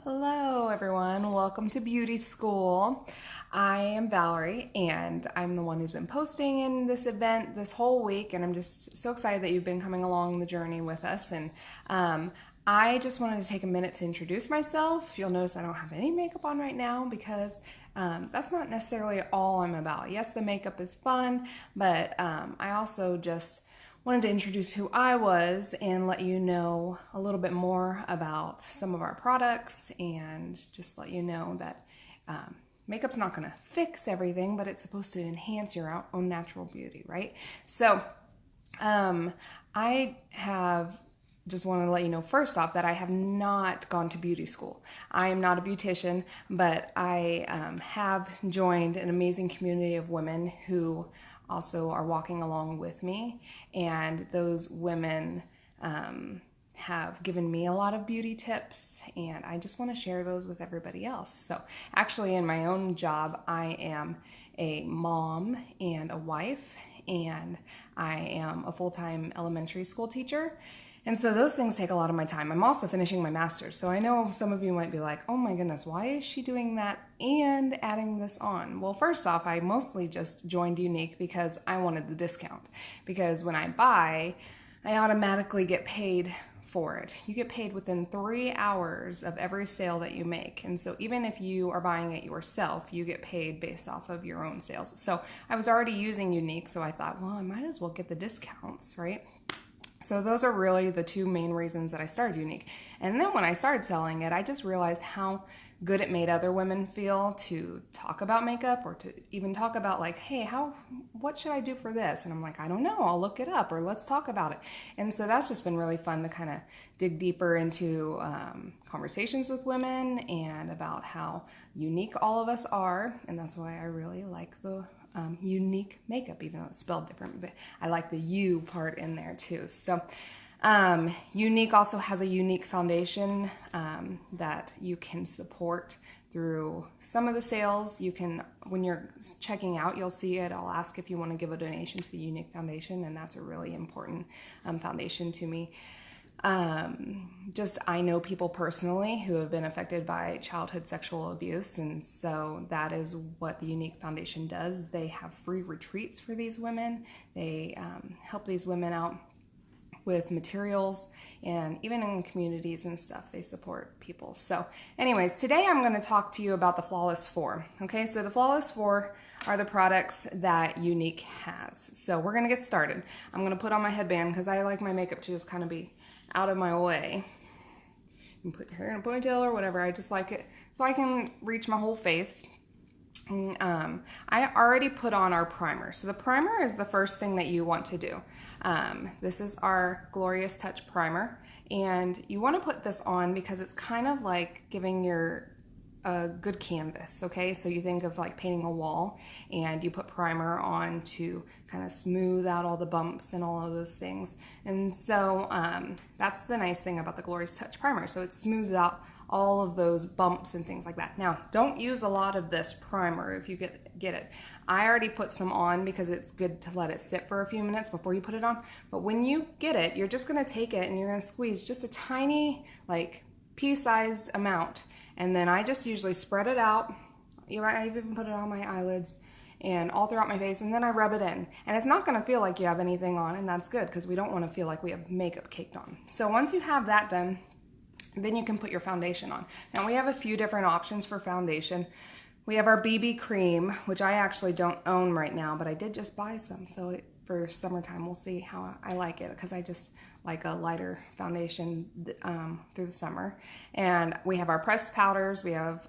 Hello everyone, welcome to beauty school. I am Valerie and I'm the one who's been posting in this event this whole week, and I'm just so excited that you've been coming along the journey with us. And I just wanted to take a minute to introduce myself. You'll notice I don't have any makeup on right now because that's not necessarily all I'm about. Yes, the makeup is fun, but I also just wanted to introduce who I was and let you know a little bit more about some of our products, and just let you know that makeup's not going to fix everything, but it's supposed to enhance your own natural beauty, right? So I have just wanted to let you know first off that I have not gone to beauty school. I am not a beautician, but I have joined an amazing community of women who also are walking along with me, and those women have given me a lot of beauty tips, and I just want to share those with everybody else. So actually in my own job, I am a mom and a wife, and I am a full-time elementary school teacher. And so those things take a lot of my time. I'm also finishing my master's. So I know some of you might be like, oh my goodness, why is she doing that and adding this on? Well, first off, I mostly just joined Younique because I wanted the discount. Because when I buy, I automatically get paid for it. You get paid within 3 hours of every sale that you make. And so even if you are buying it yourself, you get paid based off of your own sales. So I was already using Younique, so I thought, well, I might as well get the discounts, right? So those are really the two main reasons that I started Younique. And then when I started selling it, I just realized how good it made other women feel to talk about makeup, or to even talk about like, hey, what should I do for this? And I'm like, I don't know, I'll look it up, or let's talk about it. And so that's just been really fun to kind of dig deeper into conversations with women and about how unique all of us are. And that's why I really like the Younique makeup, even though it's spelled different, but I like the U part in there too. So Younique also has a unique foundation that you can support through some of the sales. You can, when you're checking out, you'll see it. I'll ask if you want to give a donation to the Younique Foundation, and that's a really important foundation to me. I know people personally who have been affected by childhood sexual abuse, and so that is what the Younique Foundation does. They have free retreats for these women. They help these women out with materials, and even in communities and stuff, they support people. So anyways, today I'm going to talk to you about the Flawless 4. Okay, so the Flawless 4 are the products that Younique has. So we're going to get started. I'm going to put on my headband because I like my makeup to just kind of be out of my way. You can put your hair in a ponytail or whatever. I just like it so I can reach my whole face. I already put on our primer. So the primer is the first thing that you want to do. This is our Glorious Touch primer, and you want to put this on because it's kind of like giving your a good canvas, okay? So you think of like painting a wall, and you put primer on to kind of smooth out all the bumps and all of those things. And so that's the nice thing about the Glorious Touch primer. So it smooths out all of those bumps and things like that. Now, don't use a lot of this primer if you get it. I already put some on because it's good to let it sit for a few minutes before you put it on. But when you get it, you're just gonna take it and you're gonna squeeze just a tiny, like pea-sized amount. And then I just usually spread it out. I even put it on my eyelids and all throughout my face, and then I rub it in. And it's not gonna feel like you have anything on, and that's good because we don't wanna feel like we have makeup caked on. So once you have that done, then you can put your foundation on. Now we have a few different options for foundation. We have our BB cream, which I actually don't own right now, but I did just buy some. So for summertime, we'll see how I like it, because I just like a lighter foundation through the summer. And we have our pressed powders, we have,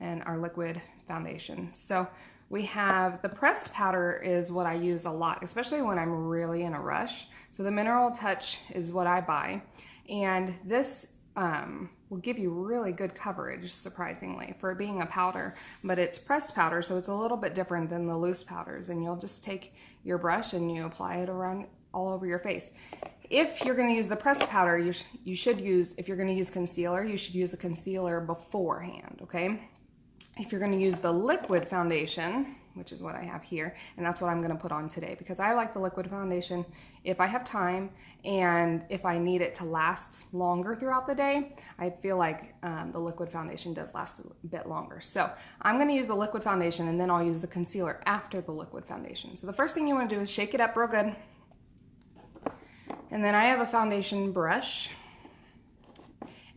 and our liquid foundation. So we have the pressed powder is what I use a lot, especially when I'm really in a rush. So the Mineral Touch is what I buy. And this will give you really good coverage, surprisingly, for it being a powder, but it's pressed powder, so it's a little bit different than the loose powders. And you'll just take your brush and you apply it around all over your face. If you're going to use the pressed powder, you should use, if you're going to use concealer, you should use the concealer beforehand, okay? If you're going to use the liquid foundation, which is what I have here, and that's what I'm going to put on today because I like the liquid foundation if I have time and if I need it to last longer throughout the day. I feel like the liquid foundation does last a bit longer. So I'm going to use the liquid foundation and then I'll use the concealer after the liquid foundation. So the first thing you want to do is shake it up real good. And then I have a foundation brush.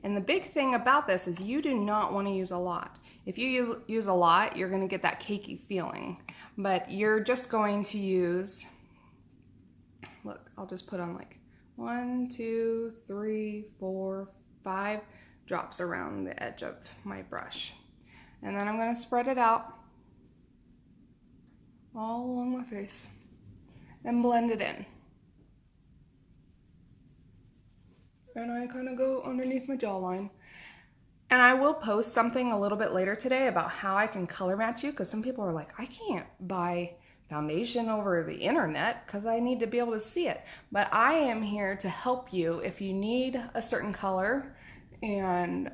And the big thing about this is you do not want to use a lot. If you use a lot, you're going to get that cakey feeling. But you're just going to use, look, I'll just put on like 1, 2, 3, 4, 5 drops around the edge of my brush. And then I'm going to spread it out all along my face and blend it in. And I kind of go underneath my jawline. And I will post something a little bit later today about how I can color match you, because some people are like, I can't buy foundation over the internet because I need to be able to see it. But I am here to help you if you need a certain color and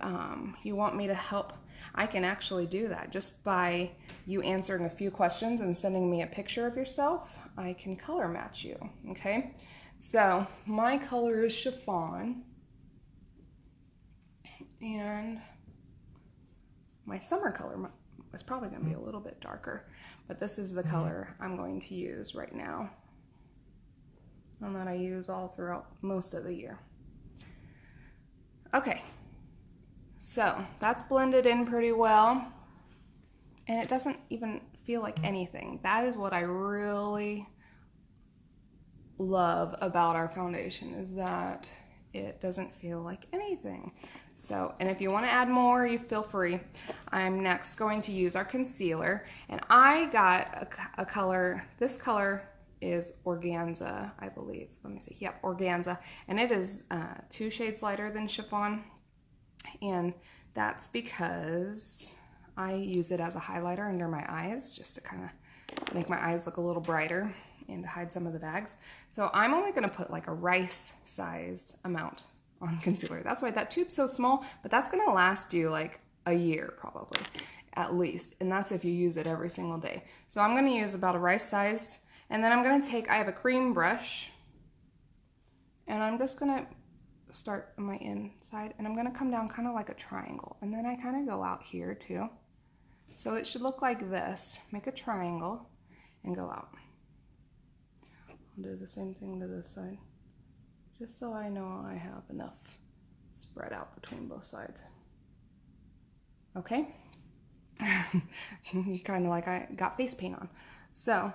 you want me to help. I can actually do that just by you answering a few questions and sending me a picture of yourself. I can color match you, okay? So my color is chiffon. And my summer color is probably going to be a little bit darker, but this is the color I'm going to use right now, and that I use all throughout most of the year. Okay, so that's blended in pretty well, and it doesn't even feel like anything. That is what I really love about our foundation, is that it doesn't feel like anything. So, and if you want to add more, you feel free. I'm next going to use our concealer, and I got a color. This color is organza, I believe. Let me see. Yep, organza, and it is 2 shades lighter than chiffon, and that's because I use it as a highlighter under my eyes, just to kind of make my eyes look a little brighter and to hide some of the bags. So I'm only going to put like a rice-sized amount on concealer. That's why that tube's so small, but that's going to last you like a year probably, at least. And that's if you use it every single day. So I'm going to use about a rice size, and then I'm going to take, I have a cream brush, and I'm just going to start on my inside, and I'm going to come down kind of like a triangle, and then I kind of go out here too. So it should look like this. Make a triangle and go out. I'll do the same thing to this side, just so I know I have enough spread out between both sides. Okay? Kind of like I got face paint on. So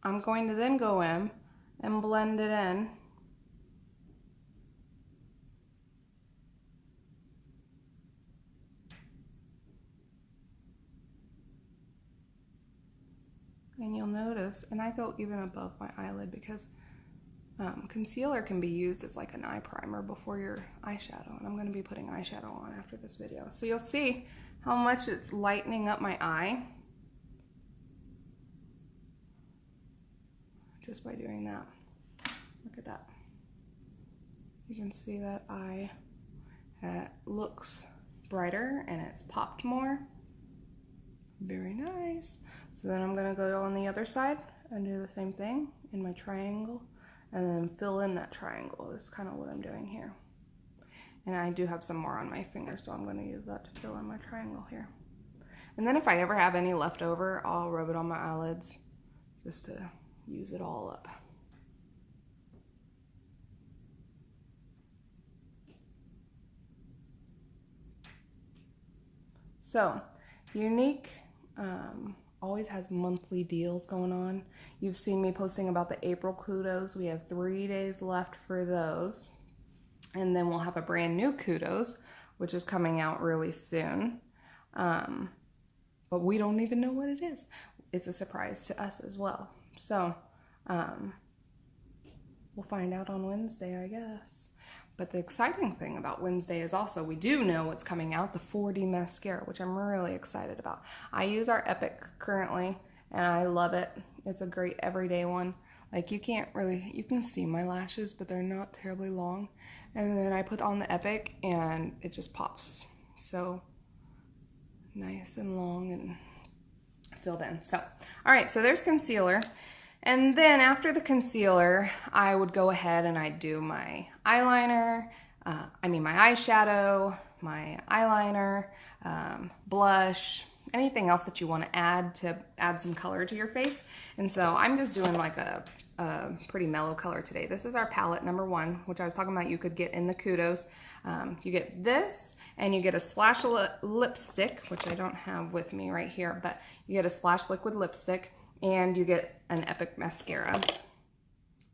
I'm going to then go in and blend it in. And you'll notice, and I go even above my eyelid because concealer can be used as like an eye primer before your eyeshadow, and I'm going to be putting eyeshadow on after this video. So you'll see how much it's lightening up my eye just by doing that. Look at that. You can see that eye looks brighter and it's popped more. Very nice. So then I'm going to go on the other side and do the same thing in my triangle, and then fill in that triangle. That's kind of what I'm doing here. And I do have some more on my finger, so I'm going to use that to fill in my triangle here. And then if I ever have any left over, I'll rub it on my eyelids just to use it all up. So, Younique always has monthly deals going on. You've seen me posting about the April kudos. We have 3 days left for those. And then we'll have a brand new kudos, which is coming out really soon. But we don't even know what it is. It's a surprise to us as well. So we'll find out on Wednesday, I guess. But the exciting thing about Wednesday is also we do know what's coming out, the 4D mascara, which I'm really excited about. I use our Epic currently, and I love it. It's a great everyday one. Like you can see my lashes, but they're not terribly long. And then I put on the Epic, and it just pops so nice and long and filled in. So, all right, so there's concealer. And then after the concealer, I would go ahead and I'd do my eyeliner, my eyeshadow, my eyeliner, blush, anything else that you want to add some color to your face. And so I'm just doing like a pretty mellow color today. This is our palette number 1, which I was talking about you could get in the Kudos. You get this, and you get a splash lipstick, which I don't have with me right here, but you get a splash liquid lipstick, and you get an Epic mascara,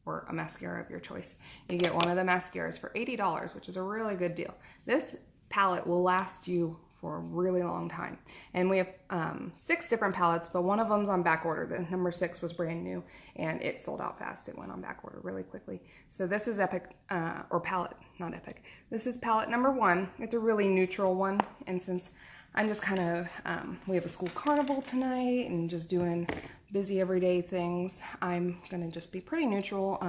or a mascara of your choice. You get one of the mascaras for $80, which is a really good deal. This palette will last you for a really long time. And we have 6 different palettes, but one of them's on back order. The number 6 was brand new, and it sold out fast. It went on back order really quickly. So this is Epic, or palette, not Epic. This is palette number 1. It's a really neutral one, and since I'm just kind of, we have a school carnival tonight and just doing busy everyday things, I'm gonna just be pretty neutral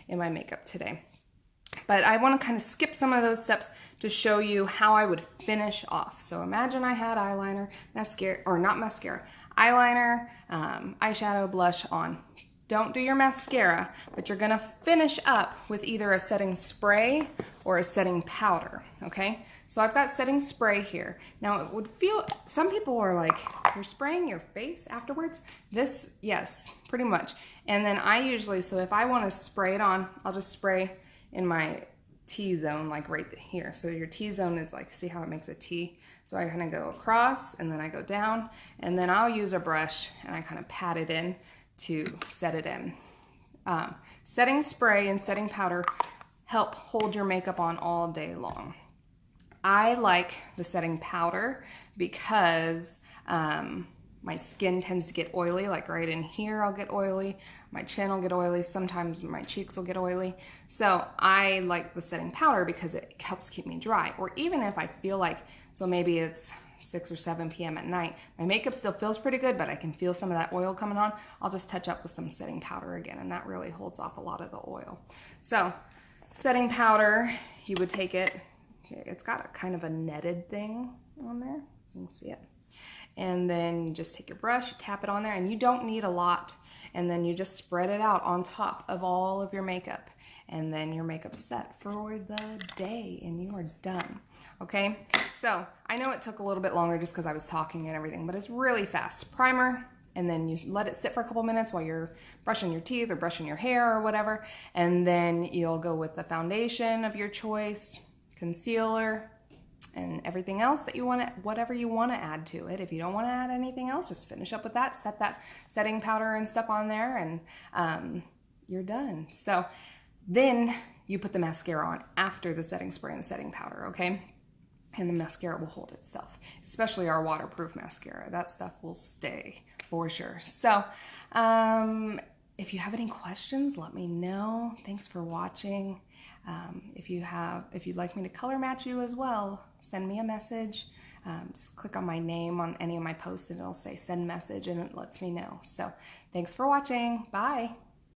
in my makeup today. But I want to kind of skip some of those steps to show you how I would finish off. So imagine I had eyeliner, mascara, or not mascara, eyeliner, eyeshadow, blush on. Don't do your mascara, but you're gonna finish up with either a setting spray or a setting powder, okay? So I've got setting spray here. Now it would feel, some people are like, you're spraying your face afterwards? This, yes, pretty much. And then I usually, so if I wanna spray it on, I'll just spray in my T-zone, like right here. So your T-zone is like, see how it makes a T? So I kind of go across and then I go down, and then I'll use a brush and I kind of pat it in to set it in. Setting spray and setting powder help hold your makeup on all day long. I like the setting powder because my skin tends to get oily, like right in here I'll get oily, my chin will get oily, sometimes my cheeks will get oily. So I like the setting powder because it helps keep me dry. Or even if I feel like, so maybe it's 6 or 7 p.m. at night, my makeup still feels pretty good, but I can feel some of that oil coming on, I'll just touch up with some setting powder again, and that really holds off a lot of the oil. So setting powder, you would take it, it's got a kind of a netted thing on there, you can see it. And then you just take your brush, tap it on there, and you don't need a lot. And then you just spread it out on top of all of your makeup. And then your makeup's set for the day, and you are done. Okay, so I know it took a little bit longer just because I was talking and everything, but it's really fast. Primer, and then you let it sit for a couple minutes while you're brushing your teeth or brushing your hair or whatever. And then you'll go with the foundation of your choice, concealer, and everything else that you want to, whatever you want to add to it. If you don't want to add anything else, just finish up with that, set that setting powder and stuff on there, and you're done. So then you put the mascara on after the setting spray and the setting powder, okay? And the mascara will hold itself, especially our waterproof mascara. That stuff will stay for sure. So if you have any questions, let me know. Thanks for watching. If you'd like me to color match you as well, send me a message. Just click on my name on any of my posts and it'll say send message, and it lets me know. So thanks for watching. Bye.